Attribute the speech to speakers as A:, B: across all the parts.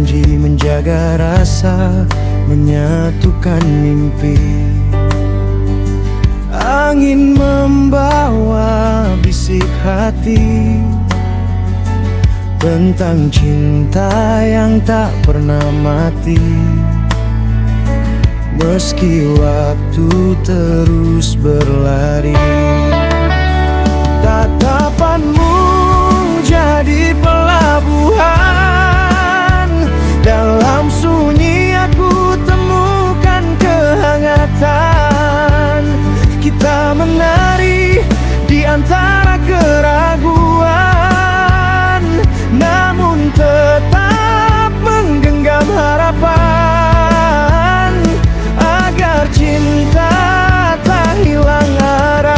A: janji menjaga rasa, menyatukan mimpi. Angin membawa bisik hati tentang cinta yang tak pernah mati. Meski waktu terus berlari, tatapanmu jadi pelabuhan. Dalam sunyi aku temukan kehangatan. Kita menari di antara keraguan, namun tetap menggenggam harapan agar cinta tak hilang arah.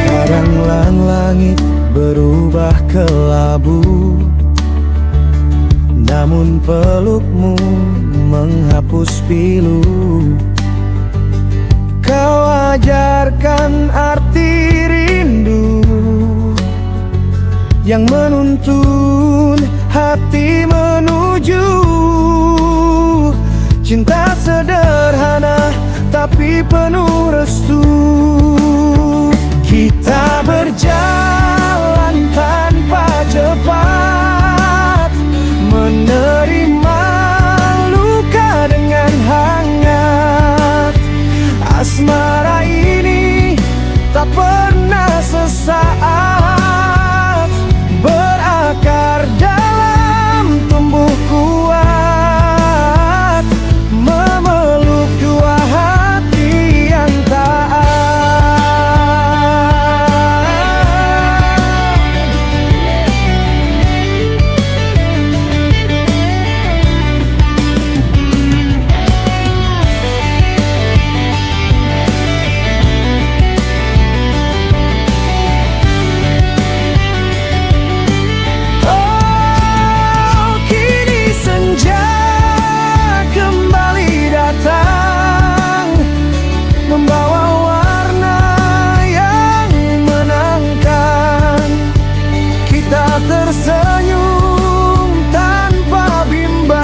A: Kadanglah langit berubah kelabu, namun pelukmu menghapus pilu. Kau ajarkan arti rindu yang menuntun hati menuju cinta sederhana tapi penuh restu. Kita berjalan tanpa cepat, menerima luka dengan hangat. Asmara ini tak pernah sesaat, berakar dalam tumbuh kuat, memeluk dua hati yang taat. Tersenyum tanpa bimbang,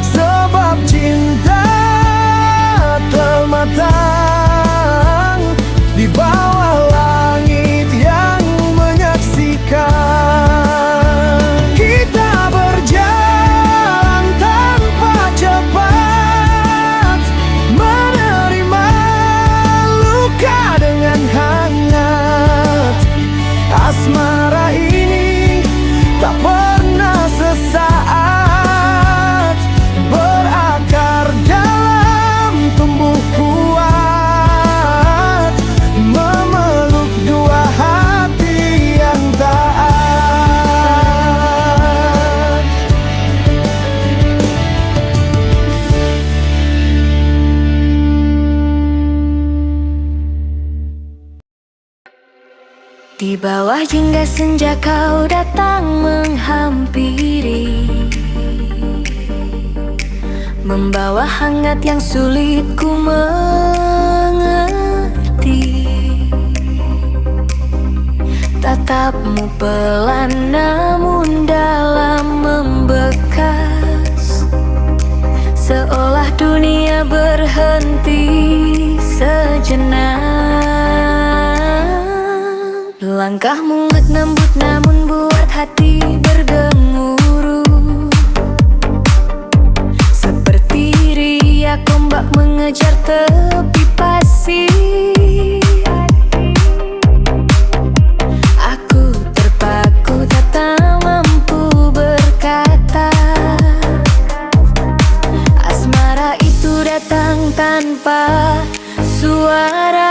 A: sebab cinta telah matang di bawah langit yang menyaksikan. Kita berjalan tanpa cepat, menerima luka dengan hangat. Asmara ini tak pernah sesaat, berakar dalam tumbuh kuat, memeluk dua hati yang taat.
B: Di bawah jingga senja kau datang menghampiri, membawa hangat yang sulit ku mengerti. Tatapmu pelan namun dalam membekas, seolah dunia berhenti sejenak. Langkahmu lembut namun buat hati bergemuruh, seperti riak ombak mengejar tepi pasir. Aku terpaku tak mampu berkata, asmara itu datang tanpa suara.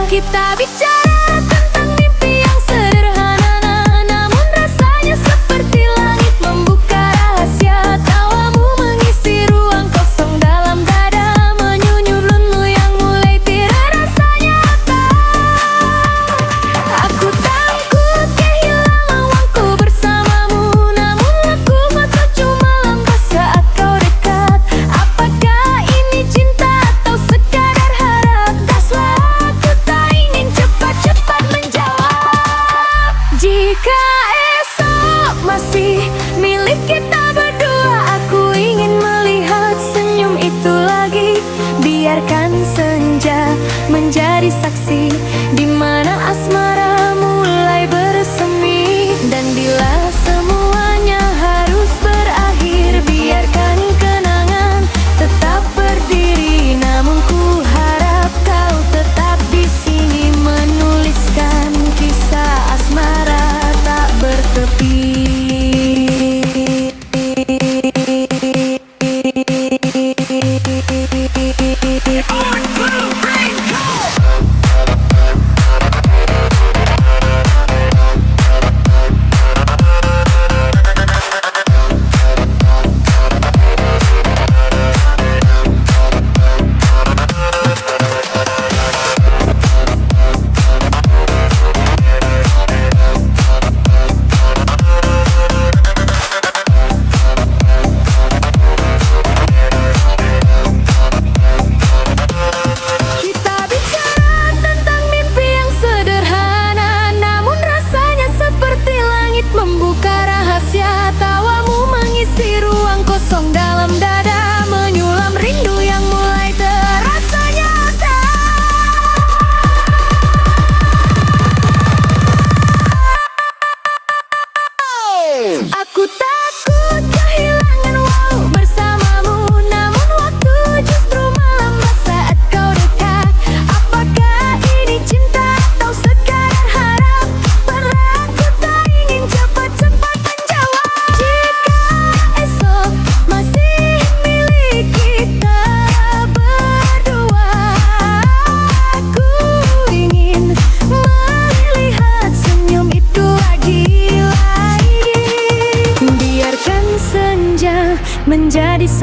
B: Kita bicara tentang mimpi yang sederhana, namun rasanya seperti langit membuka rahasia. Tawamu mengisi ruang kosong dalam dada, menyunyur lulu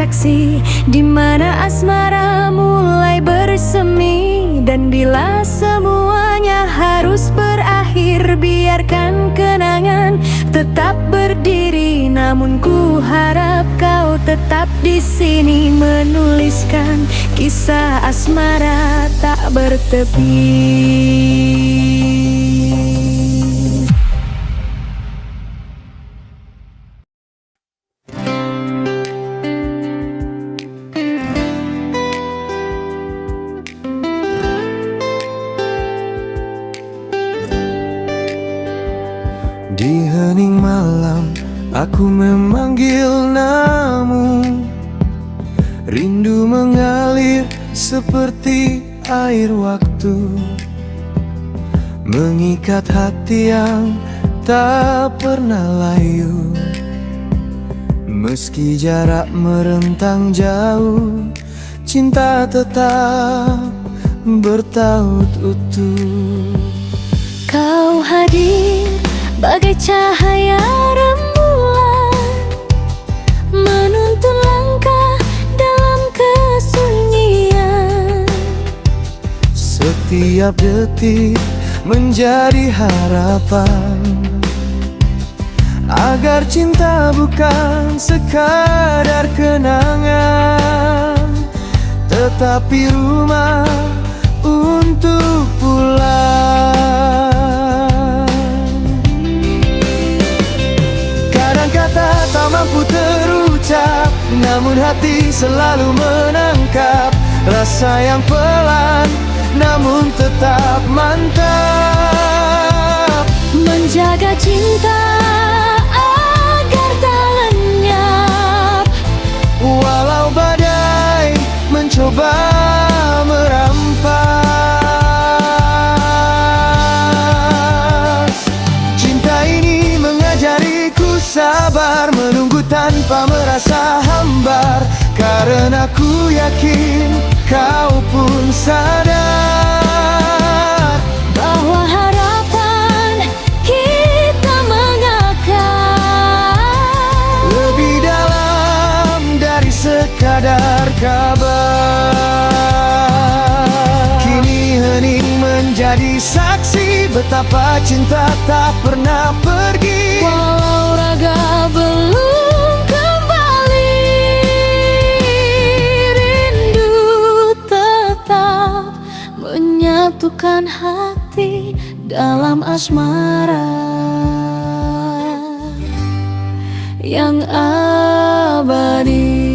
B: saksi di mana asmara mulai bersemi. Dan bila semuanya harus berakhir, biarkan kenangan tetap berdiri. Namun ku harap kau tetap di sini menuliskan kisah asmara tak bertepi.
A: Di hening malam aku memanggil namamu. Rindu mengalir seperti air waktu, mengikat hati yang tak pernah layu. Meski jarak merentang jauh, cinta tetap bertaut utuh.
B: Kau hadir bagai cahaya rembulan, menuntun langkah dalam kesunyian.
A: Setiap detik menjadi harapan, agar cinta bukan sekadar kenangan, tetapi rumah untuk pulang. Kadang kata tak mampu terucap, namun hati selalu menangkap. Rasa yang pelan, namun tetap mantap.
B: Menjaga cinta agar tak lenyap,
A: walau badai mencoba merampas. Cinta ini mengajariku sabar, menunggu tanpa merasa hambar. Karena ku yakin kau pun sadar
B: bahwa harapan kita mengakar
A: lebih dalam dari sekadar kabar. Kini hening menjadi saksi betapa cinta tak pernah pergi.
B: walau raga belum kembali, rindu tetap menyatukan hati dalam asmara yang abadi.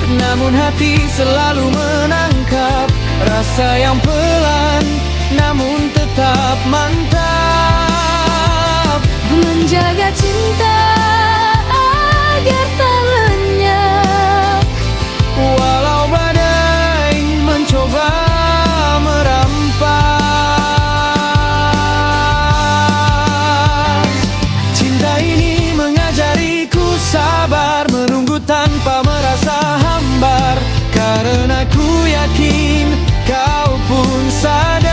A: Namun hati selalu menangkap. Rasa yang pelan, namun tetap mantap.
B: Menjaga cinta agar tak lenyap,
A: walau badai mencoba merampas. Cinta ini mengajariku sabar, menunggu tanpa merasa hambar. Karena ku yakin kau pun sadar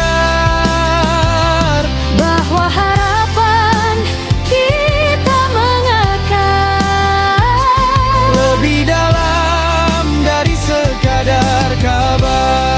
B: bahwa harapan kita mengakar
A: lebih dalam dari sekadar kabar.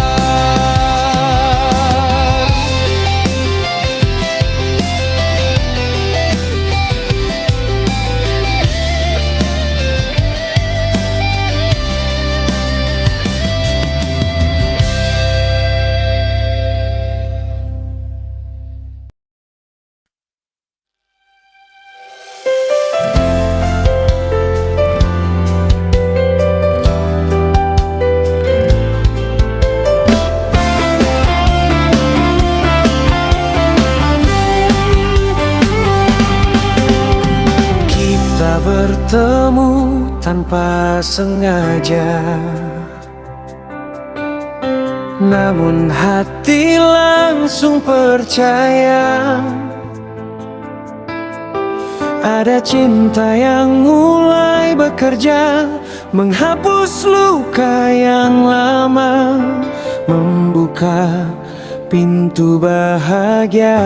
A: Bertemu tanpa sengaja. Namun hati langsung percaya ada cinta yang mulai bekerja, menghapus luka yang lama, membuka pintu bahagia.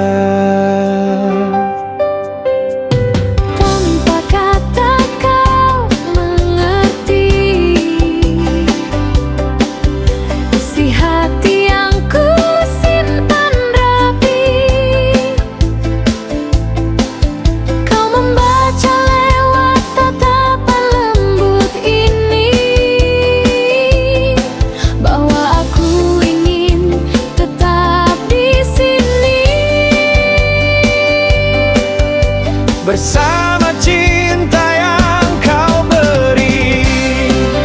B: Tanpa kata kau mengerti isi hati yang ku simpan rapi. Kau membaca lewat tatapan lembut ini bahwa aku ingin tetap di sini
A: bersama cinta yang kau beri.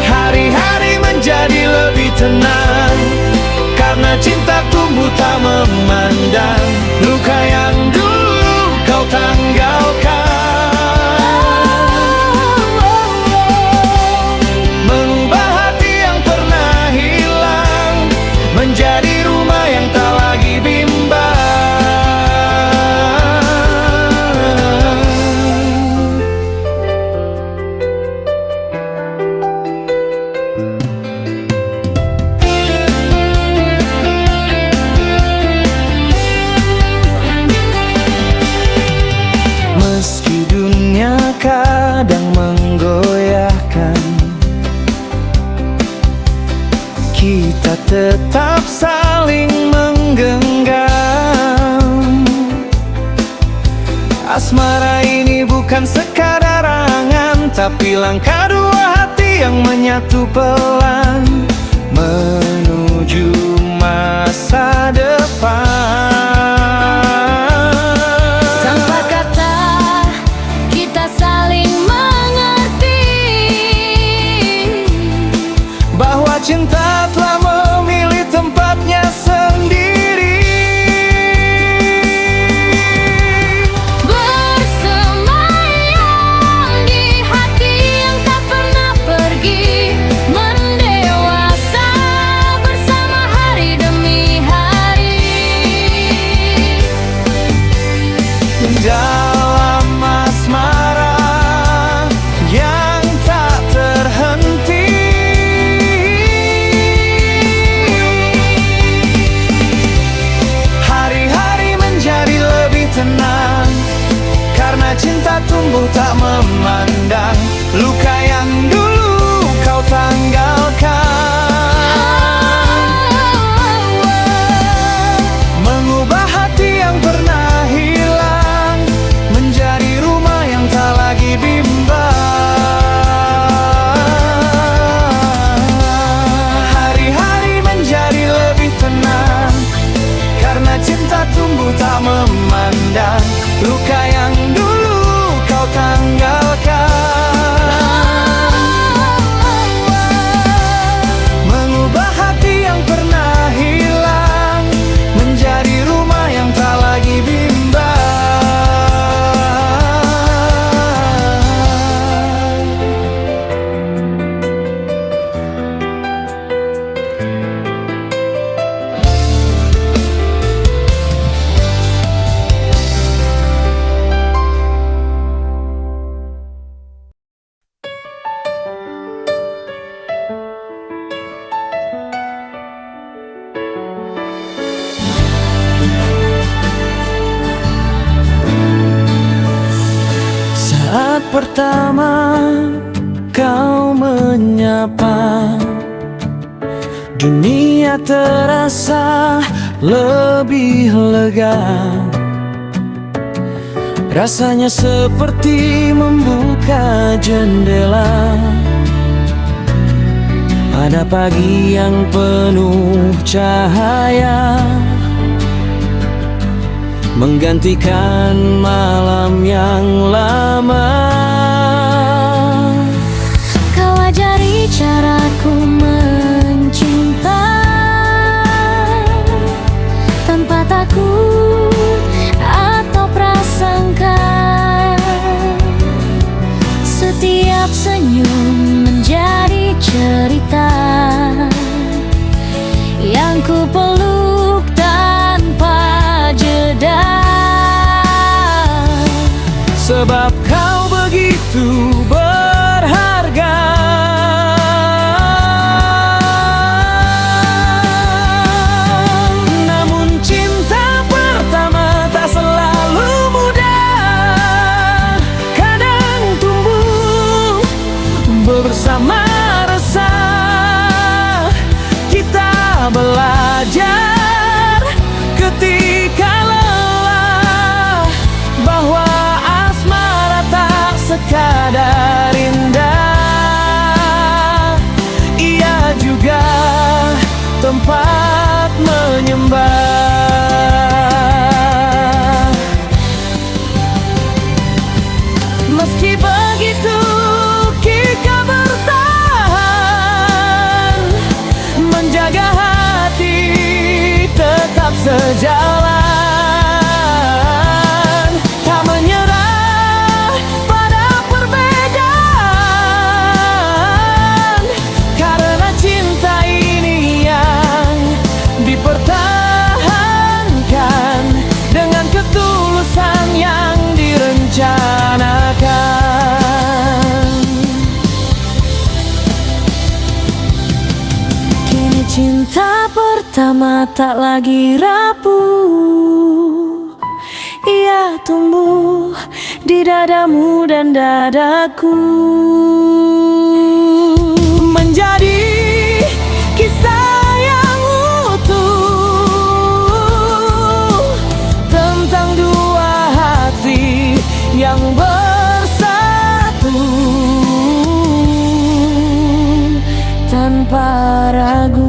A: Hari-hari menjadi lebih tenang karena cinta tumbuh tak memandang luka yang dulu kau tanggalkan. Mengubah hati yang pernah hilang menjadi rumah yang tak lagi bimbang. Meski dunia kadang menggoyahkan, kita tetap saling menggenggam. Asmara ini bukan sekadar angan, tapi langkah dua hati yang menyatu pelan menuju masa depan.
B: tanpa kata kita saling mengerti
A: Bahwa cinta telah memilih tempatnya sendiri.
B: bersemayam di hati yang tak pernah pergi, mendewasa bersama hari demi hari.
A: Dalam asmara yang tak terhenti, hari-hari menjadi lebih tenang karena cinta tumbuh tak memandang luka yang dulu kau tanggalkan. Mengubah hati yang pernah hilang menjadi rumah yang tak lagi bimbang. Hari-hari menjadi lebih tenang karena cinta tumbuh tak memandang luka yang dulu kau tanggalkan. Mengubah hati yang pernah hilang menjadi rumah yang tak lagi bimbang. Saat pertama kau menyapa, dunia terasa lebih lega. Rasanya seperti membuka jendela pada pagi yang penuh cahaya, menggantikan malam yang lama.
B: Kau ajari caraku mencinta tanpa takut atau prasangka. Setiap senyum cerita yang ku peluk tanpa jeda.
A: Sebab kau begitu berharga. Namun cinta pertama tak selalu mudah. Kadang tumbuh bersama resah. Kita belajar ketika lelah bahwa asmara tak sekadar indah, ia juga tempat menyembah. Meski begitu kita bertahan, menjaga hati tetap sejalan, tak menyerah pada perbedaan, karena cinta ini yang dipertahankan dengan ketulusan yang direncanakan.
B: Kini cinta pertama tak lagi rapuh, ia tumbuh di dadamu dan dadaku,
A: Menjadi kisah yang utuh tentang dua hati yang bersatu
B: tanpa ragu.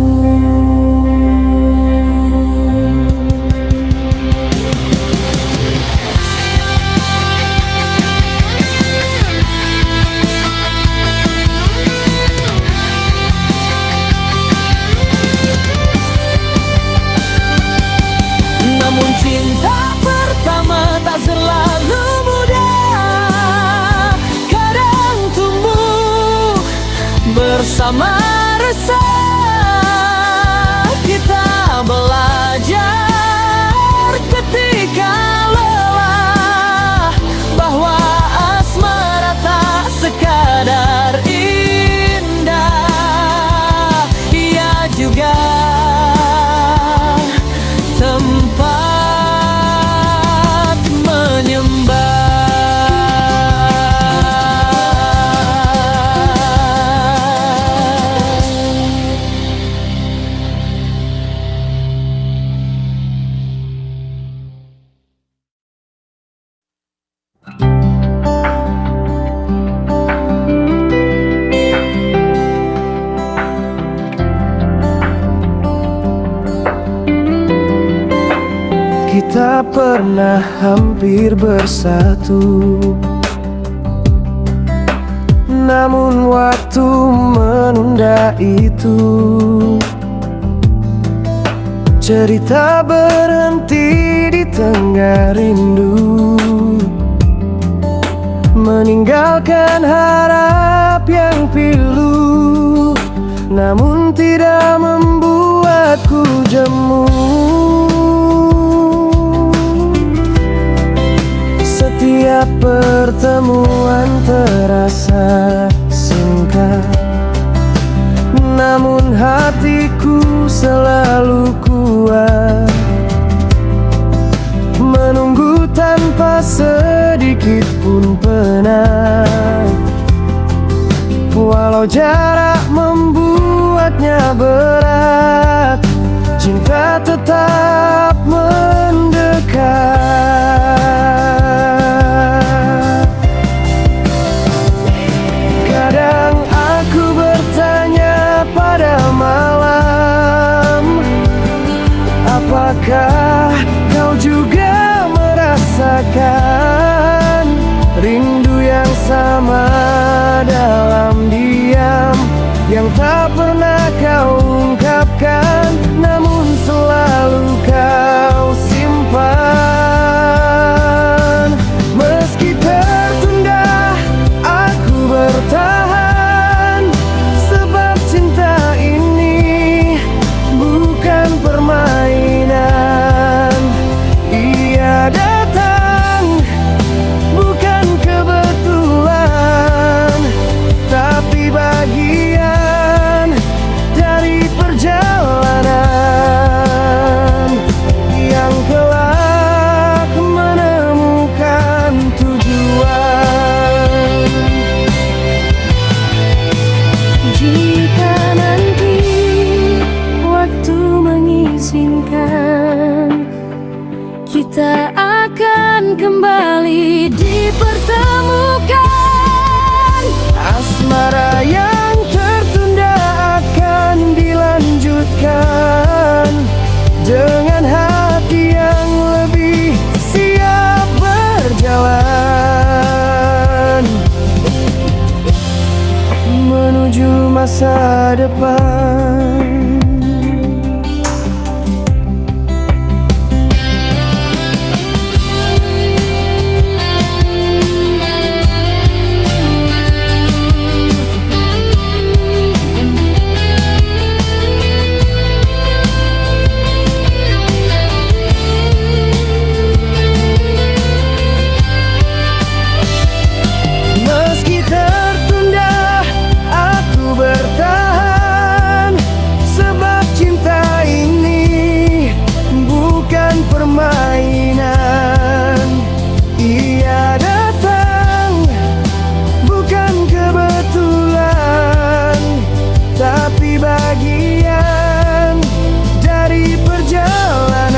A: Namun cinta pertama tak selalu mudah. Kadang tumbuh bersama resah. Kita belajar ketika lelah bahwa asmara tak sekadar indah, ia juga tempat menyembah. Kita pernah hampir bersatu, namun waktu menunda itu. Cerita berhenti di tengah rindu, meninggalkan harap yang pilu, namun tidak membuatku jemu. Setiap pertemuan terasa singkat, namun hatiku selalu kuat, menunggu tanpa sedikit pun penat. Walau jarak membuatnya berat, cinta tetap mendekat. Kadang aku bertanya pada malam, apakah kau juga merasakan rindu yang sama dalam diam, yang tak pernah kau ungkapkan, namun selalu kau simpan. Meski tertunda, aku bertahan, sebab
B: dipertemukan.
A: Asmara yang tertunda akan dilanjutkan dengan hati yang lebih siap berjalan menuju masa depan. Meski tertunda, aku bertahan, sebab cinta ini bukan permainan. Ia datang bukan kebetulan, tapi bagian dari perjalanan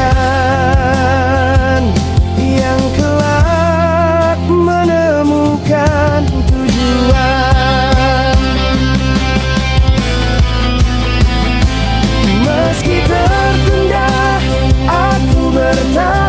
A: yang kelak menemukan tujuan. Meski tertunda, aku bertahan,